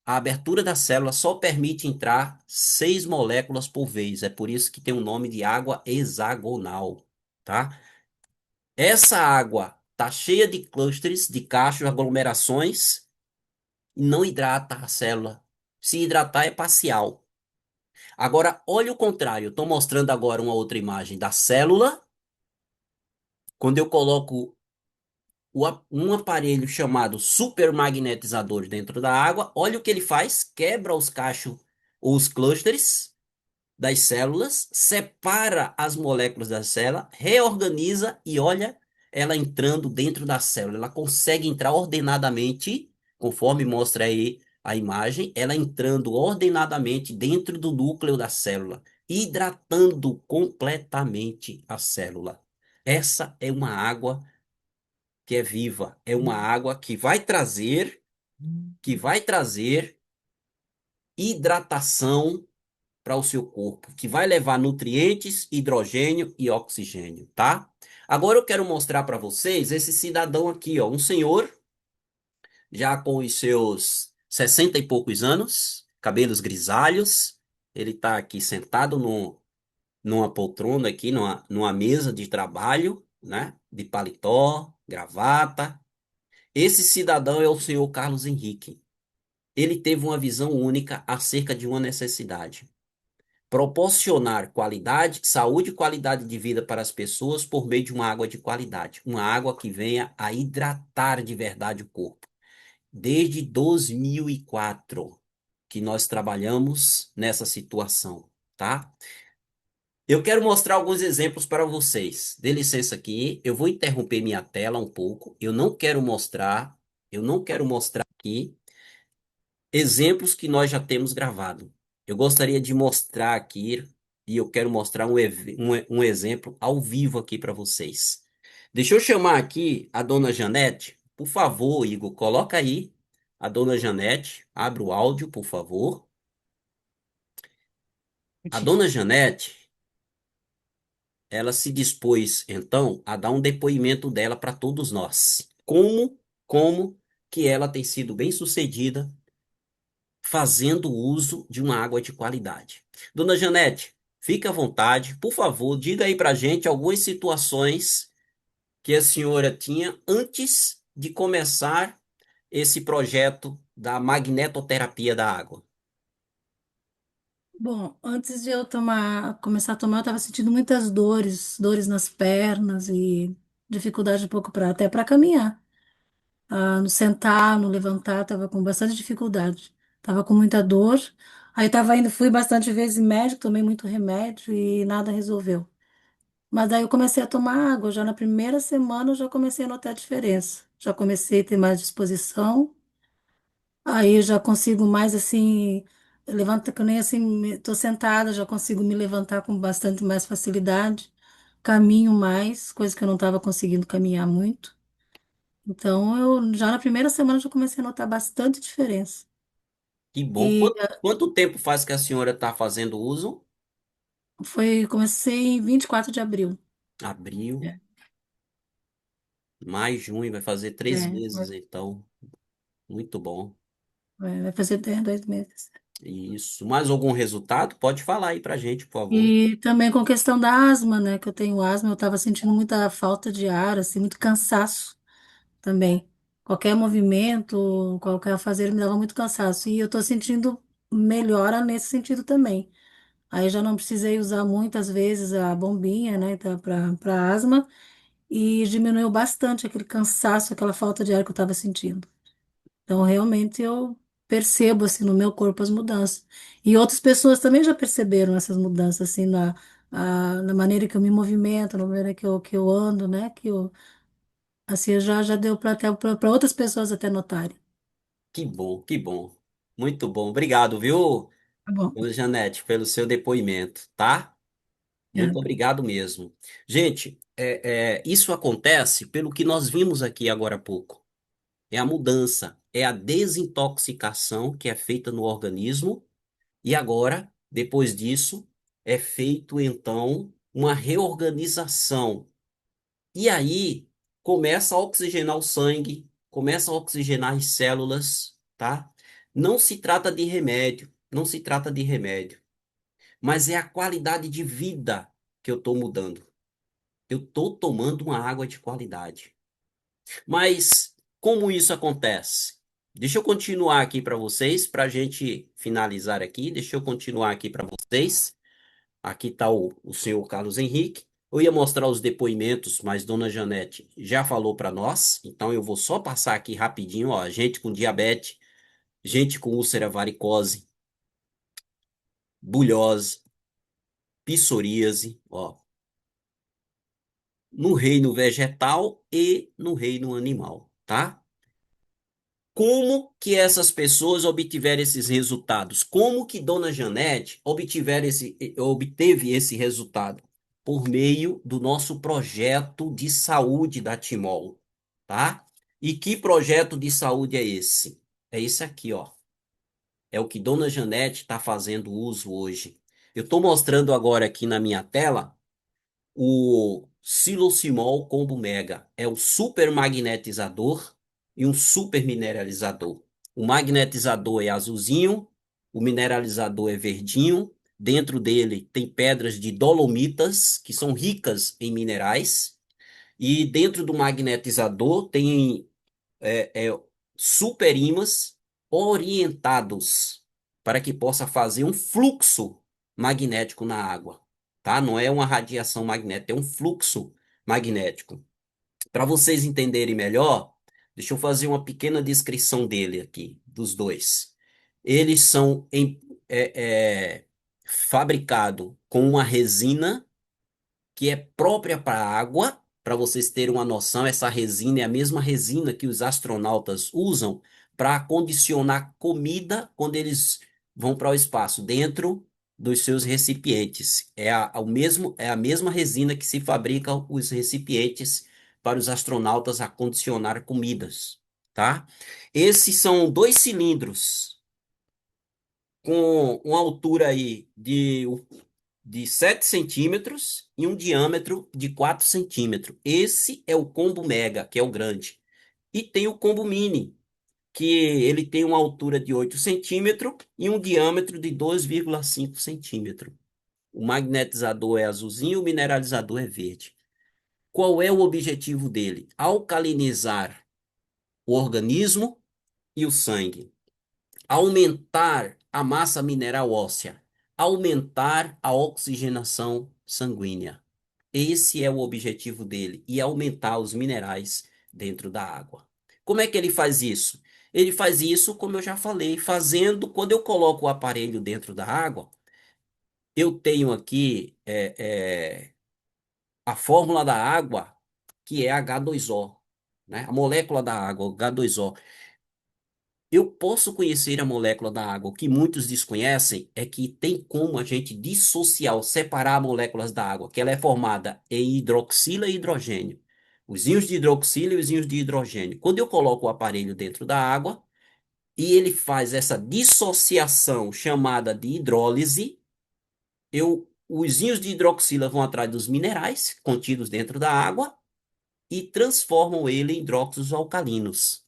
A: a abertura da célula só permite entrar 6 moléculas por vez. É por isso que tem o nome de água hexagonal, tá? Essa água está cheia de clusters, de cachos, aglomerações, e não hidrata a célula. Se hidratar é parcial. Agora, olha o contrário. Estou mostrando agora uma outra imagem da célula. Quando eu coloco um aparelho chamado supermagnetizador dentro da água, olha o que ele faz: quebra os cachos ou os clusters das células, separa as moléculas da célula, reorganiza e olha ela entrando dentro da célula. Ela consegue entrar ordenadamente, conforme mostra aí a imagem, ela entrando ordenadamente dentro do núcleo da célula, hidratando completamente a célula. Essa é uma água que é viva, é uma água que vai trazer hidratação para o seu corpo, que vai levar nutrientes, hidrogênio e oxigênio, tá? Agora eu quero mostrar para vocês esse cidadão aqui, ó, um senhor já com os seus 60 e poucos anos, cabelos grisalhos, ele tá aqui sentado numa poltrona aqui, numa mesa de trabalho, né? De paletó, gravata. Esse cidadão é o senhor Carlos Henrique. Ele teve uma visão única acerca de uma necessidade: proporcionar qualidade, saúde e qualidade de vida para as pessoas por meio de uma água de qualidade, uma água que venha a hidratar de verdade o corpo. Desde 2004 que nós trabalhamos nessa situação, tá? Eu quero mostrar alguns exemplos para vocês. Dê licença aqui, eu vou interromper minha tela um pouco. Eu não quero mostrar aqui exemplos que nós já temos gravado. Eu gostaria de mostrar aqui, e eu quero mostrar um exemplo ao vivo aqui para vocês. Deixa eu chamar aqui a dona Janete. Por favor, Igor, coloca aí a dona Janete. Abre o áudio, por favor. A dona Janete, ela se dispôs, então, a dar um depoimento dela para todos nós. Como que ela tem sido bem-sucedida fazendo uso de uma água de qualidade. Dona Janete, fique à vontade, por favor, diga aí para gente algumas situações que a senhora tinha antes de começar esse projeto da magnetoterapia da água.
B: Bom, antes de eu começar a tomar, eu estava sentindo muitas dores, dores nas pernas e dificuldade um pouco para até para caminhar. No sentar, no levantar, estava com bastante dificuldade. Tava com muita dor. Aí tava indo, fui bastante vezes em médico, tomei muito remédio e nada resolveu. Mas daí eu comecei a tomar água, já na primeira semana eu já comecei a notar a diferença. Já comecei a ter mais disposição. Aí eu já consigo mais assim, levanta que eu nem assim, tô sentada, já consigo me levantar com bastante mais facilidade. Caminho mais, coisa que eu não estava conseguindo caminhar muito. Então eu já na primeira semana já comecei a notar bastante diferença.
A: Que bom.
B: E
A: Quanto tempo faz que a senhora está fazendo uso?
B: comecei em 24 de abril.
A: Abril,
B: É,
A: mais junho, vai fazer três
B: é,
A: meses, então. Muito bom.
B: vai fazer 2 meses.
A: Isso. Mais algum resultado? Pode falar aí pra gente, por favor.
B: E também com questão da asma, né? Que eu tenho asma, eu estava sentindo muita falta de ar, assim, muito cansaço também. Qualquer movimento, qualquer fazer me dava muito cansaço. E eu tô sentindo melhora nesse sentido também. Aí já não precisei usar muitas vezes a bombinha, né, para asma, e diminuiu bastante aquele cansaço, aquela falta de ar que eu estava sentindo. Então, realmente, eu percebo, assim, no meu corpo as mudanças. E outras pessoas também já perceberam essas mudanças, assim, na maneira que eu me movimento, na maneira que eu ando, né? Assim, já deu para até para outras pessoas até notarem.
A: Que bom, que bom. Muito bom. Obrigado, viu,
B: Tá bom.
A: dona Janete, pelo seu depoimento, tá? Muito
B: É.
A: obrigado mesmo. Gente, isso acontece pelo que nós vimos aqui agora há pouco. É a mudança, é a desintoxicação que é feita no organismo. E agora, depois disso, é feito então uma reorganização. E aí começa a oxigenar o sangue, começa a oxigenar as células, tá? Não se trata de remédio, não se trata de remédio, mas é a qualidade de vida que eu estou mudando. Eu estou tomando uma água de qualidade. Mas como isso acontece? Deixa eu continuar aqui para vocês, para a gente finalizar aqui. Deixa eu continuar aqui para vocês. Aqui está o senhor Carlos Henrique. Eu ia mostrar os depoimentos, mas Dona Janete já falou para nós, então eu vou só passar aqui rapidinho, ó, gente com diabetes, gente com úlcera varicose, bulhose, psoríase, ó, no reino vegetal e no reino animal, tá? Como que essas pessoas obtiveram esses resultados? Como que Dona Janete obteve esse resultado? Por meio do nosso projeto de saúde da Timol, tá? E que projeto de saúde é esse? É esse aqui, ó. É o que Dona Janete está fazendo uso hoje. Eu estou mostrando agora aqui na minha tela o Silosimol Combo Mega é um super magnetizador e um super mineralizador. O magnetizador é azulzinho, o mineralizador é verdinho. Dentro dele tem pedras de dolomitas, que são ricas em minerais. E dentro do magnetizador tem super ímãs orientados para que possa fazer um fluxo magnético na água, tá? Não é uma radiação magnética, é um fluxo magnético. Para vocês entenderem melhor, deixa eu fazer uma pequena descrição dele aqui, dos dois. Eles são fabricados com uma resina que é própria para a água. Para vocês terem uma noção, essa resina é a mesma resina que os astronautas usam para condicionar comida quando eles vão para o espaço, dentro dos seus recipientes. É a mesma resina que se fabrica os recipientes para os astronautas acondicionar comidas, tá? Esses são dois cilindros com uma altura aí de 7 centímetros e um diâmetro de 4 centímetros. Esse é o combo mega, que é o grande. E tem o combo mini. que ele tem uma altura de 8 centímetros e um diâmetro de 2,5 centímetros. O magnetizador é azulzinho, o mineralizador é verde. Qual é o objetivo dele? Alcalinizar o organismo e o sangue, aumentar a massa mineral óssea, aumentar a oxigenação sanguínea. Esse é o objetivo dele, e aumentar os minerais dentro da água. Como é que ele faz isso? Ele faz isso, como eu já falei, fazendo, quando eu coloco o aparelho dentro da água, eu tenho aqui a fórmula da água, que é H2O, né? A molécula da água, H2O. Eu posso conhecer a molécula da água. O que muitos desconhecem é que tem como a gente dissociar ou separar moléculas da água, que ela é formada em hidroxila e hidrogênio. Os íons de hidroxila e os íons de hidrogênio. Quando eu coloco o aparelho dentro da água e ele faz essa dissociação chamada de hidrólise, os íons de hidroxila vão atrás dos minerais contidos dentro da água e transformam ele em hidróxidos alcalinos.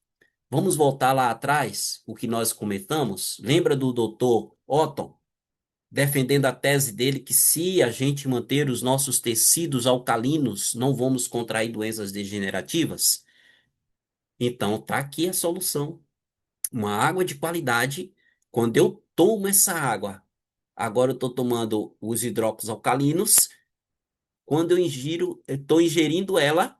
A: Vamos voltar lá atrás, o que nós comentamos? Lembra do doutor Otton defendendo a tese dele que se a gente manter os nossos tecidos alcalinos, não vamos contrair doenças degenerativas? Então, tá aqui a solução. Uma água de qualidade. Quando eu tomo essa água, agora eu estou tomando os hidróxidos alcalinos. Quando eu ingiro, eu estou ingerindo ela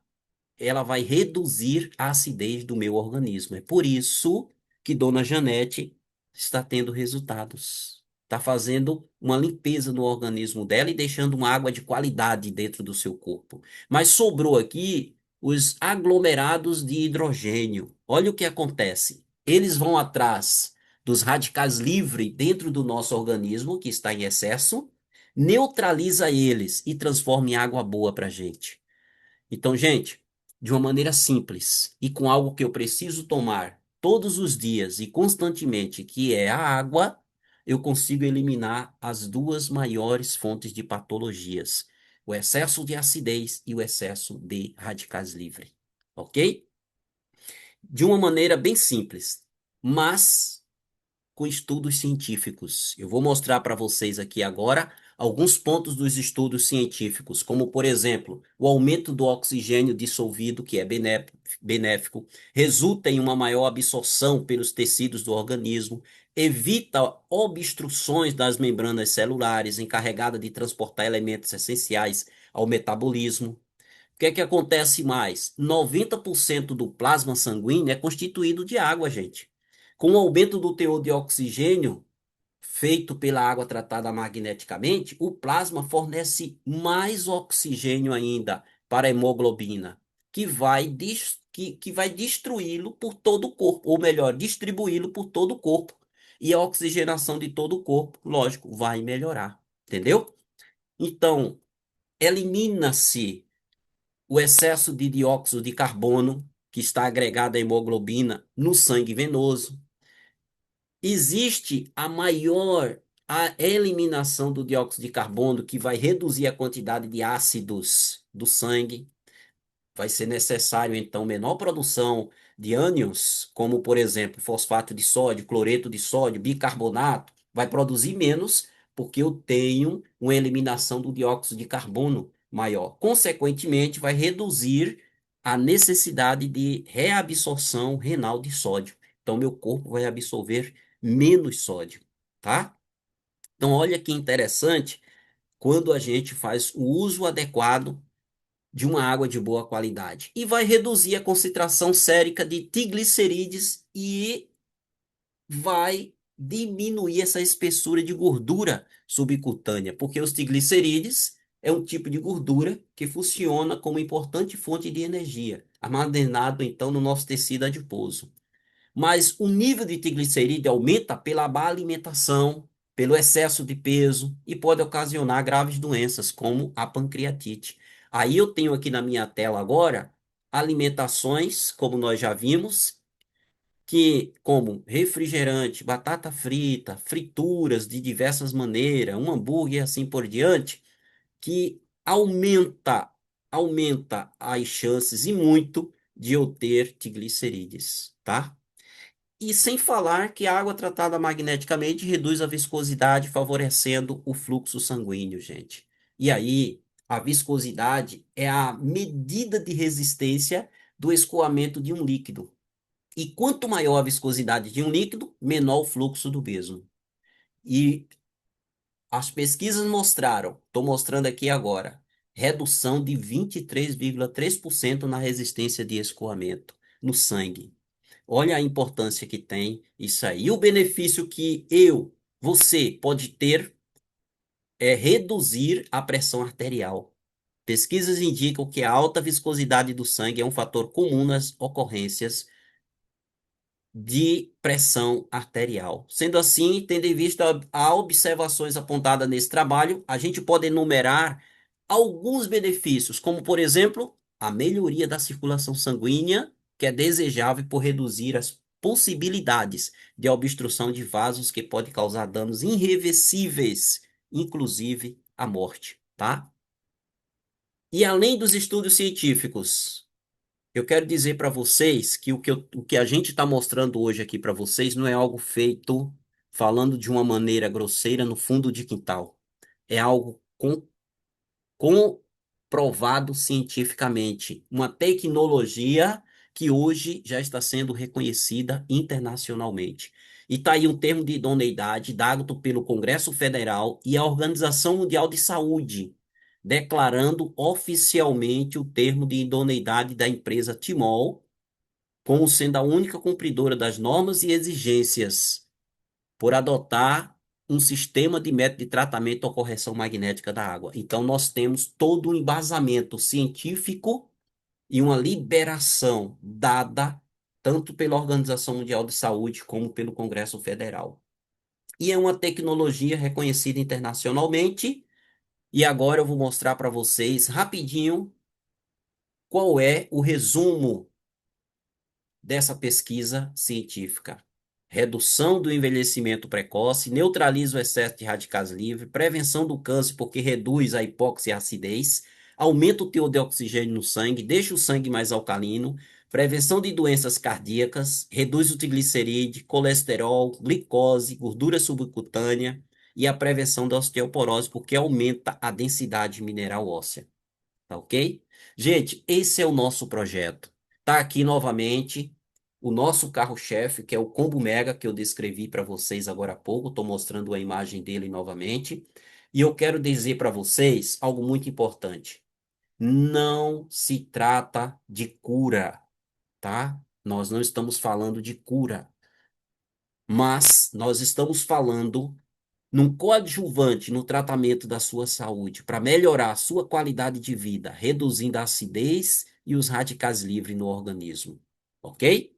A: vai reduzir a acidez do meu organismo. É por isso que Dona Janete está tendo resultados. Está fazendo uma limpeza no organismo dela e deixando uma água de qualidade dentro do seu corpo. Mas sobrou aqui os aglomerados de hidrogênio. Olha o que acontece. Eles vão atrás dos radicais livres dentro do nosso organismo, que está em excesso, neutraliza eles e transforma em água boa para a gente. Então, gente, de uma maneira simples e com algo que eu preciso tomar todos os dias e constantemente, que é a água, eu consigo eliminar as duas maiores fontes de patologias: o excesso de acidez e o excesso de radicais livres. Ok? De uma maneira bem simples, mas com estudos científicos. Eu vou mostrar para vocês aqui agora alguns pontos dos estudos científicos, como, por exemplo, o aumento do oxigênio dissolvido, que é benéfico, resulta em uma maior absorção pelos tecidos do organismo, evita obstruções das membranas celulares, encarregada de transportar elementos essenciais ao metabolismo. O que é que acontece mais? 90% do plasma sanguíneo é constituído de água, gente. Com o aumento do teor de oxigênio feito pela água tratada magneticamente, o plasma fornece mais oxigênio ainda para a hemoglobina, que vai destruí-lo por todo o corpo, ou melhor, distribuí-lo por todo o corpo. E a oxigenação de todo o corpo, lógico, vai melhorar. Entendeu? Então, elimina-se o excesso de dióxido de carbono, que está agregado à hemoglobina no sangue venoso. Existe a eliminação do dióxido de carbono, que vai reduzir a quantidade de ácidos do sangue. Vai ser necessário, então, menor produção de ânions, como, por exemplo, fosfato de sódio, cloreto de sódio, bicarbonato. Vai produzir menos porque eu tenho uma eliminação do dióxido de carbono maior. Consequentemente, vai reduzir a necessidade de reabsorção renal de sódio. Então, meu corpo vai absorver menos sódio, tá? Então, olha que interessante quando a gente faz o uso adequado de uma água de boa qualidade. E vai reduzir a concentração sérica de triglicerídeos e vai diminuir essa espessura de gordura subcutânea, porque os triglicerídeos é um tipo de gordura que funciona como importante fonte de energia, armazenado então no nosso tecido adiposo. Mas o nível de triglicerídeo aumenta pela má alimentação, pelo excesso de peso e pode ocasionar graves doenças, como a pancreatite. Aí eu tenho aqui na minha tela agora alimentações, como nós já vimos, que como refrigerante, batata frita, frituras de diversas maneiras, um hambúrguer e assim por diante, que aumenta as chances e muito de eu ter triglicerídeos, tá? E sem falar que a água tratada magneticamente reduz a viscosidade, favorecendo o fluxo sanguíneo, gente. E aí, a viscosidade é a medida de resistência do escoamento de um líquido. E quanto maior a viscosidade de um líquido, menor o fluxo do mesmo. E as pesquisas mostraram, estou mostrando aqui agora, redução de 23,3% na resistência de escoamento no sangue. Olha a importância que tem isso aí. E o benefício que você pode ter é reduzir a pressão arterial. Pesquisas indicam que a alta viscosidade do sangue é um fator comum nas ocorrências de pressão arterial. Sendo assim, tendo em vista a observações apontadas nesse trabalho, a gente pode enumerar alguns benefícios, como, por exemplo, a melhoria da circulação sanguínea, que é desejável por reduzir as possibilidades de obstrução de vasos que pode causar danos irreversíveis, inclusive a morte, tá? E além dos estudos científicos, eu quero dizer para vocês que o que a gente está mostrando hoje aqui para vocês não é algo feito falando de uma maneira grosseira no fundo de quintal. É algo comprovado cientificamente. Uma tecnologia que hoje já está sendo reconhecida internacionalmente. E está aí um termo de idoneidade dado pelo Congresso Federal e a Organização Mundial de Saúde, declarando oficialmente o termo de idoneidade da empresa Timol como sendo a única cumpridora das normas e exigências por adotar um sistema de método de tratamento ou correção magnética da água. Então, nós temos todo um embasamento científico e uma liberação dada tanto pela Organização Mundial de Saúde como pelo Congresso Federal. E é uma tecnologia reconhecida internacionalmente. E agora eu vou mostrar para vocês rapidinho qual é o resumo dessa pesquisa científica. Redução do envelhecimento precoce, neutraliza o excesso de radicais livres, prevenção do câncer porque reduz a hipóxia e a acidez, aumenta o teor de oxigênio no sangue, deixa o sangue mais alcalino, prevenção de doenças cardíacas, reduz o triglicerídeo, colesterol, glicose, gordura subcutânea e a prevenção da osteoporose porque aumenta a densidade mineral óssea. Tá ok? Gente, esse é o nosso projeto. Tá aqui novamente o nosso carro-chefe, que é o Combo Mega, que eu descrevi para vocês agora há pouco. Estou mostrando a imagem dele novamente. E eu quero dizer para vocês algo muito importante. Não se trata de cura, tá? Nós não estamos falando de cura, mas nós estamos falando num coadjuvante no tratamento da sua saúde, para melhorar a sua qualidade de vida, reduzindo a acidez e os radicais livres no organismo. Ok?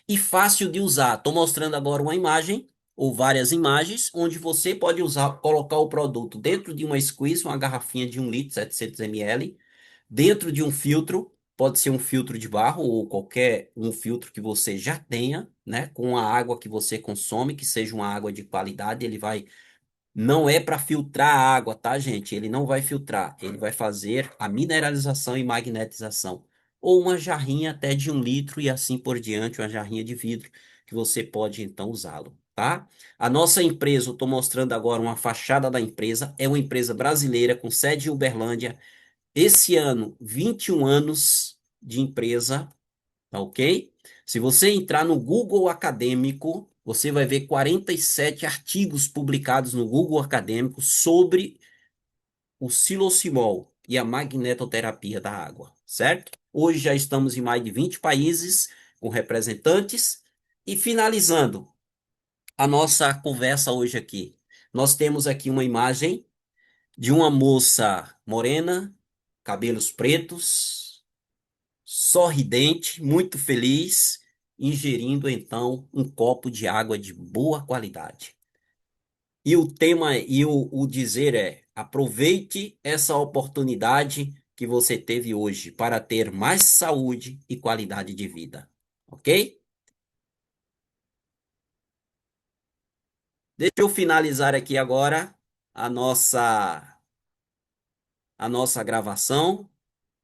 A: E fácil de usar. Estou mostrando agora uma imagem ou várias imagens onde você pode usar, colocar o produto dentro de uma squeeze, uma garrafinha de 1 litro, 700 ml, dentro de um filtro, pode ser um filtro de barro ou qualquer um filtro que você já tenha, né, com a água que você consome, que seja uma água de qualidade, ele vai não é para filtrar a água, tá, gente? Ele não vai filtrar, ele vai fazer a mineralização e magnetização. Ou uma jarrinha até de 1 litro e assim por diante, uma jarrinha de vidro, que você pode então usá-lo, tá? A nossa empresa, eu estou mostrando agora uma fachada da empresa, é uma empresa brasileira com sede em Uberlândia. Esse ano, 21 anos de empresa, tá ok? Se você entrar no Google Acadêmico, você vai ver 47 artigos publicados no Google Acadêmico sobre o silocimol e a magnetoterapia da água, certo? Hoje já estamos em mais de 20 países com representantes. E finalizando a nossa conversa hoje aqui, nós temos aqui uma imagem de uma moça morena, cabelos pretos, sorridente, muito feliz, ingerindo então um copo de água de boa qualidade. E o tema e o dizer é: aproveite essa oportunidade que você teve hoje para ter mais saúde e qualidade de vida. Ok? Deixa eu finalizar aqui agora a nossa a nossa gravação.